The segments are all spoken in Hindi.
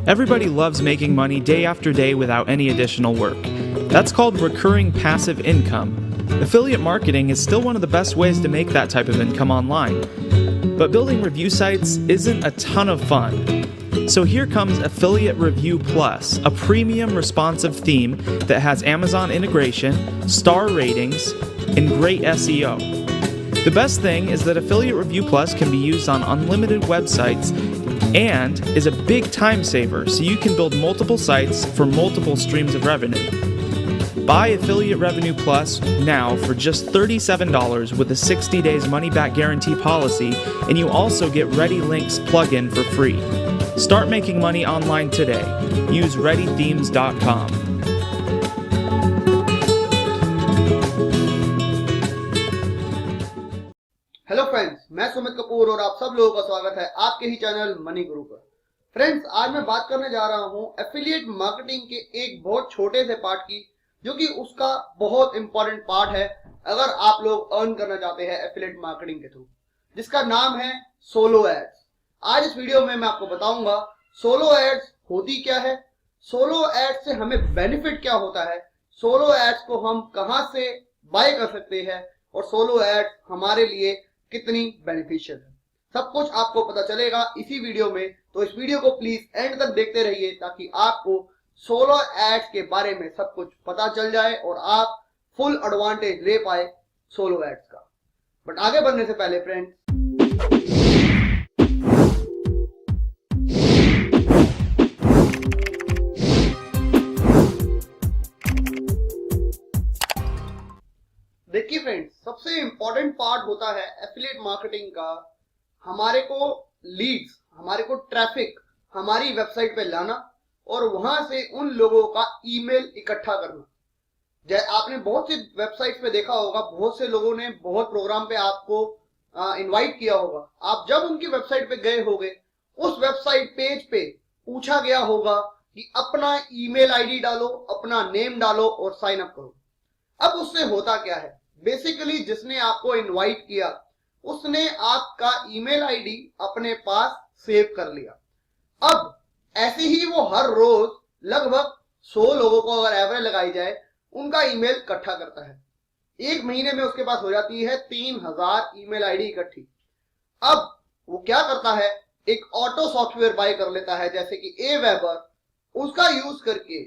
Everybody loves making money day after day without any additional work. That's called recurring passive income. Affiliate marketing is still one of the best ways to make that type of income online. But building review sites isn't a ton of fun. So here comes Affiliate Review Plus, a premium responsive theme that has Amazon integration, star ratings, and great SEO. The best thing is that Affiliate Review Plus can be used on unlimited websites and is a big time saver, so you can build multiple sites for multiple streams of revenue. Buy Affiliate Revenue Plus now for just $37 with a 60 days money back guarantee policy, and you also get Ready Links plugin for free. Start making money online today. Use ReadyThemes.com. Hello friends, मैं सुमित कपूर और आप सब लोगों का स्वागत है आपके ही चैनल मनी गुरु पर। फ्रेंड्स, आज मैं बात करने जा रहा हूं एफिलिएट मार्केटिंग के एक बहुत छोटे से पार्ट की, जो कि उसका बहुत इंपॉर्टेंट पार्ट है अगर आप लोग अर्न करना चाहते हैं एफिलिएट मार्केटिंग के थ्रू, जिसका नाम है सोलो एड्स। आज इस वीडियो में मैं आपको बताऊंगा सोलो एड्स होती क्या है, सोलो एड्स से हमें बेनिफिट क्या होता है, सोलो एड्स को हम कहां से बाय कर सकते हैं और सोलो एड्स हमारे लिए कितनी बेनिफिशियल है। सब कुछ आपको पता चलेगा इसी वीडियो में, तो इस वीडियो को प्लीज एंड तक देखते रहिए ताकि आपको सोलो एड्स के बारे में सब कुछ पता चल जाए और आप फुल एडवांटेज ले पाए सोलो एड्स का। बट आगे बढ़ने से पहले फ्रेंड्स, देखिए फ्रेंड्स, सबसे इंपॉर्टेंट पार्ट होता है एफिलिएट मार्केटिंग का हमारे को लीड्स, हमारे को ट्रैफिक हमारी वेबसाइट पे लाना और वहां से उन लोगों का ईमेल इकट्ठा करना। जैसे आपने बहुत सी वेबसाइट पे देखा होगा, बहुत से लोगों ने बहुत प्रोग्राम पे आपको इनवाइट किया होगा। आप जब उनकी वेबसाइट पे गए होगे, उस वेबसाइट पेज पे पूछा गया होगा कि अपना ईमेल आईडी डालो, अपना नेम डालो और साइन अप करो। अब उससे होता क्या है, बेसिकली जिसने आपको इनवाइट किया उसने आपका ईमेल आईडी अपने पास सेव कर लिया। अब ऐसे ही वो हर रोज लगभग 100 लोगों को अगर एवरेज लगाई जाए उनका ईमेल इकट्ठा करता है। एक महीने में उसके पास हो जाती है 3000 ईमेल आईडी इकट्ठी। अब वो क्या करता है, एक ऑटो सॉफ्टवेयर बाय कर लेता है जैसे कि Aweber, उसका यूज करके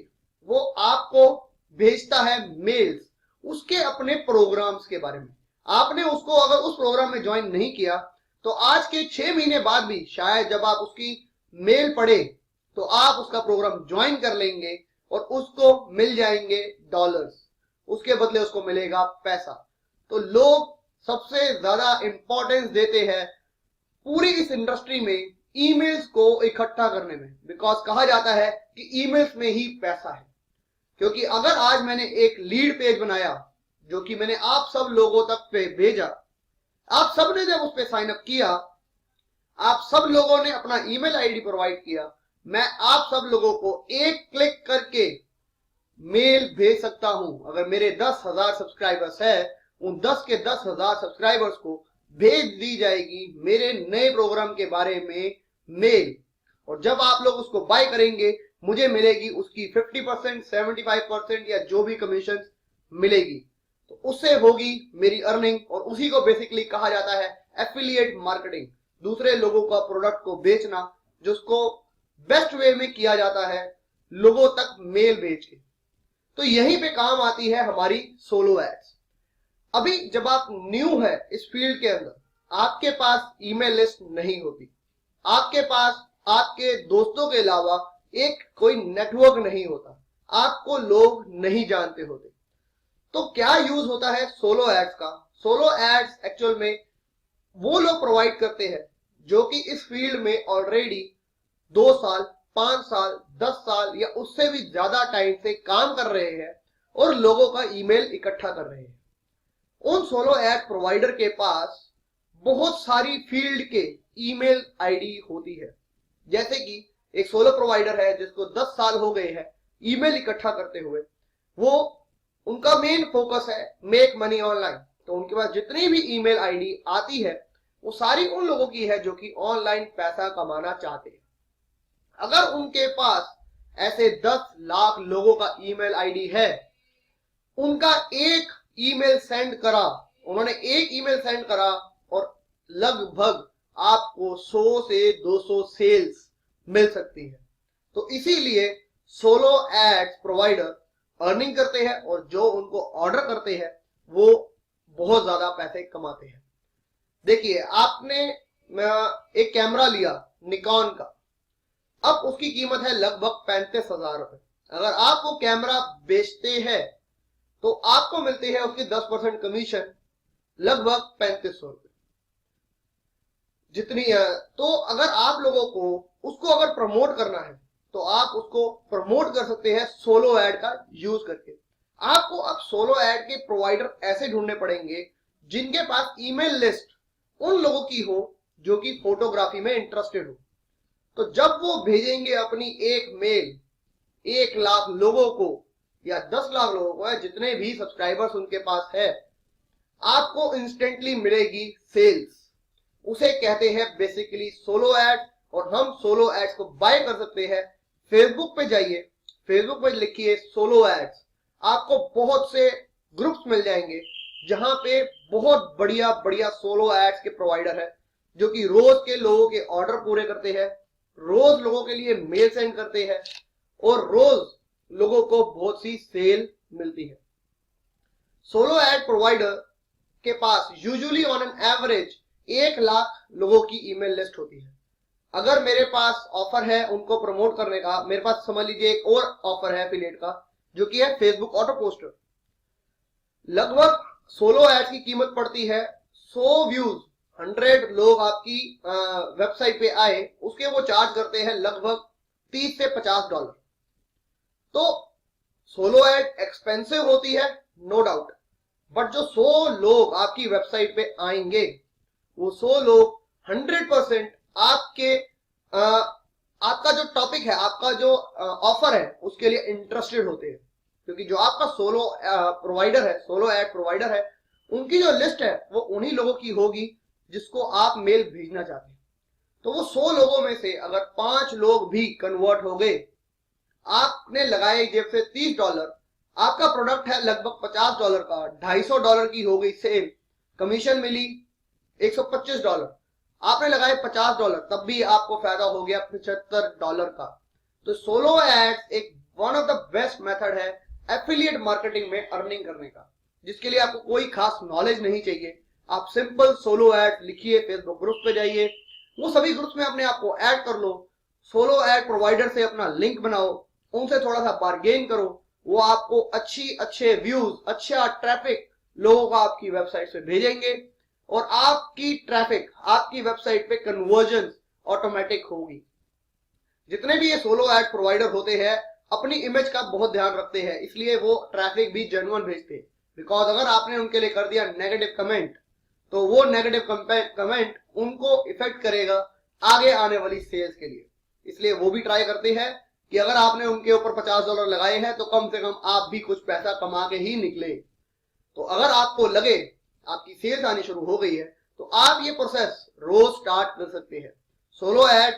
वो आपको भेजता है मेल्स उसके अपने प्रोग्राम्स के बारे में। आपने उसको अगर उस प्रोग्राम में ज्वाइन नहीं किया तो आज के 6 महीने बाद भी शायद जब आप उसकी मेल पढ़े तो आप उसका प्रोग्राम ज्वाइन कर लेंगे और उसको मिल जाएंगे डॉलर्स, उसके बदले उसको मिलेगा पैसा। तो लोग सबसे ज्यादा इंपॉर्टेंस देते हैं पूरी इस इंडस्ट्री में ईमेल्स को इकट्ठा करने में, बिकॉज कहा जाता है कि ईमेल्स में ही पैसा है। क्योंकि अगर आज मैंने एक लीड पेज बनाया जो कि मैंने आप सब लोगों तक पे भेजा, आप सब ने जब उस पे साइन अप किया, आप सब लोगों ने अपना ईमेल आईडी प्रोवाइड किया, मैं आप सब लोगों को एक क्लिक करके मेल भेज सकता हूं। अगर मेरे 10,000 सब्सक्राइबर्स है, उन 10 के 10,000 सब्सक्राइबर्स को भेज दी जाएगी मेरे नए प्रोग्राम के बारे में मेल, और जब आप लोग उसको बाय करेंगे मुझे मिलेगी उसकी 50%, 75% या जो भी कमीशन मिलेगी। तो उससे होगी मेरी अर्निंग, और उसी को बेसिकली कहा जाता है एफिलिएट मार्केटिंग। दूसरे लोगों का प्रोडक्ट को बेचना, जिसको बेस्ट वे में किया जाता है लोगों तक मेल भेज के। तो यहीं पे काम आती है हमारी सोलो एड्स। अभी जब आप न्यू है इस फील्ड के अंदर, आपके पास ईमेल लिस्ट नहीं होती, आपके पास आपके दोस्तों के अलावा एक कोई नेटवर्क नहीं होता, आपको लोग नहीं जानते होते, तो क्या यूज होता है सोलो एड्स का। सोलो एड्स एक्चुअल में वो लोग प्रोवाइड करते हैं जो कि इस फील्ड में ऑलरेडी 2 साल, 5 साल, 10 साल या उससे भी ज्यादा टाइम से काम कर रहे हैं और लोगों का ईमेल इकट्ठा कर रहे हैं। उन सोलो एड प्रोवाइडर के पास बहुत सारी फील्ड के ईमेल आईडी होती है। जैसे कि एक सोलो प्रोवाइडर है जिसको 10 साल हो गए हैं ईमेल इकट्ठा करते हुए, वो उनका मेन फोकस है मेक मनी ऑनलाइन। तो उनके पास जितनी भी ईमेल आईडी आती है वो सारी उन लोगों की है जो कि ऑनलाइन पैसा कमाना चाहते हैं। अगर उनके पास ऐसे 10 लाख लोगों का ईमेल आईडी है, उनका एक ईमेल सेंड करा, उन्होंने एक ईमेल सेंड करा और लगभग आपको 100 से 200 सेल्स मिल सकती है। तो इसीलिए सोलो एड्स प्रोवाइडर अर्निंग करते हैं और जो उनको ऑर्डर करते हैं वो बहुत ज्यादा पैसे कमाते हैं। देखिए, आपने एक कैमरा लिया निकॉन का, अब उसकी कीमत है लगभग 35,000 रुपए। अगर आप वो कैमरा बेचते हैं तो आपको मिलते हैं उसके 10% कमीशन, लगभग 3500 रुपए जितनी है। तो अगर आप लोगों को उसको अगर प्रमोट करना है तो आप उसको प्रमोट कर सकते हैं सोलो एड का यूज करके। आपको अब सोलो एड के प्रोवाइडर ऐसे ढूंढने पड़ेंगे जिनके पास ईमेल लिस्ट उन लोगों की हो जो कि फोटोग्राफी में इंटरेस्टेड हो। तो जब वो भेजेंगे अपनी एक मेल 1 लाख लोगों को या 10 लाख लोगों को, जितने भी सब्सक्राइबर्स उनके पास है, आपको इंस्टेंटली मिलेगी सेल्स। उसे कहते हैं बेसिकली सोलो एड। और हम सोलो एड्स को बाय कर सकते हैं। फेसबुक पे जाइए, फेसबुक पे लिखिए सोलो एड्स, आपको बहुत से ग्रुप्स मिल जाएंगे जहां पे बहुत बढ़िया बढ़िया सोलो एड्स के प्रोवाइडर है जो कि रोज के लोगों के ऑर्डर पूरे करते हैं, रोज लोगों के लिए मेल सेंड करते हैं और रोज लोगों को बहुत सी सेल मिलती है। सोलो एड प्रोवाइडर के पास usually on an average 1 lakh लोगों की ईमेल लिस्ट होती है। अगर मेरे पास ऑफर है उनको प्रमोट करने का, मेरे पास समझ लीजिए एक और ऑफर है एफिलिएट का जो कि है फेसबुक ऑटो पोस्टर। लगभग सोलो एड की कीमत पड़ती है 100 व्यूज, 100 लोग आपकी वेबसाइट पे आए, उसके वो चार्ज करते हैं लगभग 30 से 50 डॉलर। तो सोलो एड एक्सपेंसिव होती है, नो डाउट, बट जो 100 लोग आपकी वेबसाइट पे आएंगे वो 100 लोग 100% आपके आपका जो टॉपिक है, आपका जो ऑफर है उसके लिए इंटरेस्टेड होते हैं। क्योंकि जो आपका सोलो प्रोवाइडर है, सोलो एड प्रोवाइडर है, उनकी जो लिस्ट है वो उन्हीं लोगों की होगी जिसको आप मेल भेजना चाहते हैं। तो वो 100 लोगों में से अगर 5 लोग भी कन्वर्ट हो गए, आपने लगाए जेब से 30 डॉलर, आपका प्रोडक्ट है लगभग 50 डॉलर का, 250 डॉलर की हो गई सेल, कमीशन मिली 125 डॉलर, आपने लगाए 50 डॉलर, तब भी आपको फायदा हो गया 75 डॉलर का। तो सोलो एड्स एक one of the best method है एफिलिएट मार्केटिंग में अर्निंग करने का, जिसके लिए आपको कोई खास नॉलेज नहीं चाहिए। आप सिंपल सोलो एड लिखिए, फेसबुक ग्रुप पे जाइए, वो सभी ग्रुप्स में अपने आप को ऐड कर लो, सोलो एड प्रोवाइडर से अपना लिंक बनाओ, उनसे थोड़ा सा बार्गेन करो, वो आपको अच्छे व्यूज, अच्छा ट्रैफिक लोगों को आपकी वेबसाइट से भेजेंगे और आपकी ट्रैफिक आपकी वेबसाइट पे कन्वर्जन ऑटोमेटिक होगी। जितने भी ये सोलो एड प्रोवाइडर होते हैं अपनी इमेज का बहुत ध्यान रखते हैं, इसलिए वो ट्रैफिक भी जेन्युइन भेजते हैं। बिकॉज अगर आपने उनके लिए कर दिया नेगेटिव कमेंट तो वो नेगेटिव कमेंट उनको इफेक्ट करेगा आगे आने वाली सेल्स के लिए। इसलिए वो भी ट्राई करते हैं कि अगर आपने उनके ऊपर 50 डॉलर लगाए हैं तो कम से कम आप भी कुछ पैसा कमा के ही निकले। तो अगर आपको लगे आपकी सेल्स आनी शुरू हो गई है तो आप ये प्रोसेस रोज स्टार्ट कर सकते हैं। सोलो एड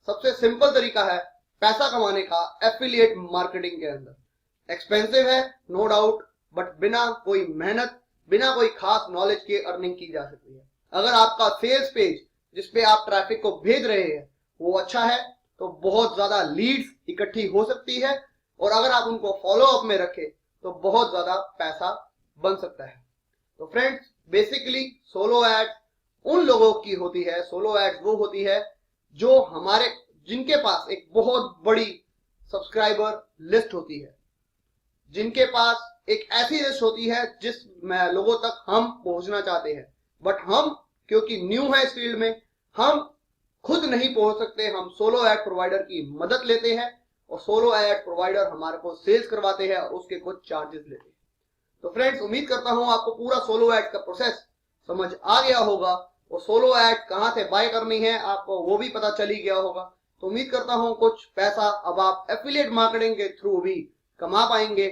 सबसे सिंपल तरीका है पैसा कमाने का एफिलिएट मार्केटिंग के अंदर। एक्सपेंसिव है नो डाउट, बट बिना कोई मेहनत, बिना कोई खास नॉलेज के अर्निंग की जा सकती है। अगर आपका सेल्स पेज जिसपे आप ट्रैफिक को भेज रहे हैं वो अच्छा है तो बहुत ज्यादा लीड्स इकट्ठी हो सकती है और अगर आप उनको फॉलो अप में रखें तो बहुत ज्यादा पैसा बन सकता है। तो फ्रेंड्स, बेसिकली सोलो एड उन लोगों की होती है, सोलो एड वो होती है जो जिनके पास एक बहुत बड़ी सब्सक्राइबर लिस्ट होती है, जिनके पास एक ऐसी लिस्ट होती है जिस लोगों तक हम पहुंचना चाहते हैं, बट हम क्योंकि न्यू है इस फील्ड में, हम खुद नहीं पहुंच सकते, हम सोलो एड प्रोवाइडर की मदद लेते हैं और सोलो एड प्रोवाइडर हमारे को सेल्स करवाते हैं और उसके कुछ चार्जेस लेते हैं। तो फ्रेंड्स, उम्मीद करता हूं आपको पूरा सोलो एड का प्रोसेस समझ आ गया होगा और सोलो एड कहां से बाय करनी है आपको वो भी पता चल ही गया होगा। तो उम्मीद करता हूं कुछ पैसा अब आप एफिलिएट मार्केटिंग के थ्रू भी कमा पाएंगे।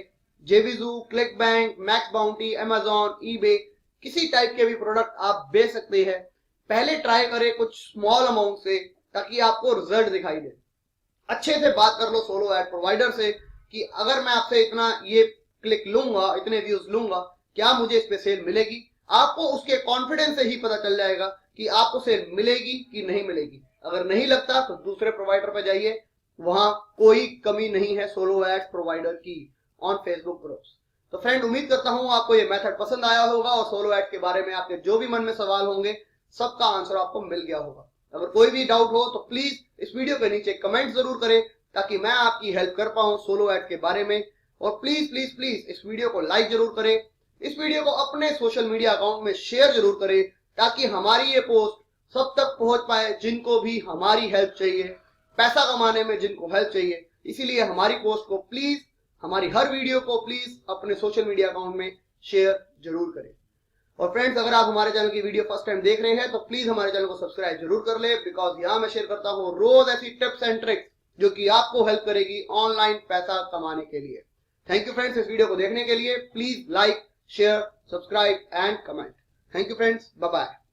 JVZoo, ClickBank, MaxBounty, Amazon, eBay, किसी टाइप के भी प्रोडक्ट आप बेच सकते हैं। पहले ट्राई करें कुछ स्मॉल अमाउंट से ताकि आपको रिजल्ट दिखाई दे। अच्छे से बात कर लो सोलो एड प्रोवाइडर से कि अगर मैं आपसे इतना ये क्लिक लूंगा, इतने व्यूज लूंगा, क्या मुझे इस पे सेल मिलेगी। आपको उसके कॉन्फिडेंस से ही पता चल जाएगा कि आपको सेल मिलेगी कि नहीं मिलेगी। अगर नहीं लगता तो दूसरे प्रोवाइडर पे जाइए, वहां कोई कमी नहीं है सोलो एड प्रोवाइडर की ऑन फेसबुक ग्रुप्स। तो फ्रेंड, उम्मीद करता हूं आपको ये मेथड पसंद आया होगा और सोलो एड के बारे में आपके जो भी मन में सवाल होंगे सबका आंसर आपको मिल गया होगा। अगर कोई भी डाउट हो तो प्लीज इस वीडियो के नीचे कमेंट जरूर करें ताकि मैं आपकी हेल्प कर पाऊं सोलो एड के बारे में। और प्लीज प्लीज प्लीज इस वीडियो को लाइक जरूर करें, इस वीडियो को अपने सोशल मीडिया अकाउंट में शेयर जरूर करें ताकि हमारी ये पोस्ट सब तक पहुंच पाए जिनको भी हमारी हेल्प चाहिए, पैसा कमाने में जिनको हेल्प चाहिए। इसीलिए हमारी पोस्ट को प्लीज, हमारी हर वीडियो को प्लीज अपने सोशल मीडिया अकाउंट में शेयर जरूर करें। और फ्रेंड्स, अगर आप हमारे चैनल की वीडियो फर्स्ट टाइम देख रहे हैं तो प्लीज हमारे चैनल को सब्सक्राइब जरूर कर ले, बिकॉज यहाँ मैं शेयर करता हूँ रोज ऐसी टिप्स एंड ट्रिक्स जो कि आपको हेल्प करेगी ऑनलाइन पैसा कमाने के लिए। थैंक यू फ्रेंड्स इस वीडियो को देखने के लिए। Please like, share, subscribe and comment. Thank you friends, bye bye.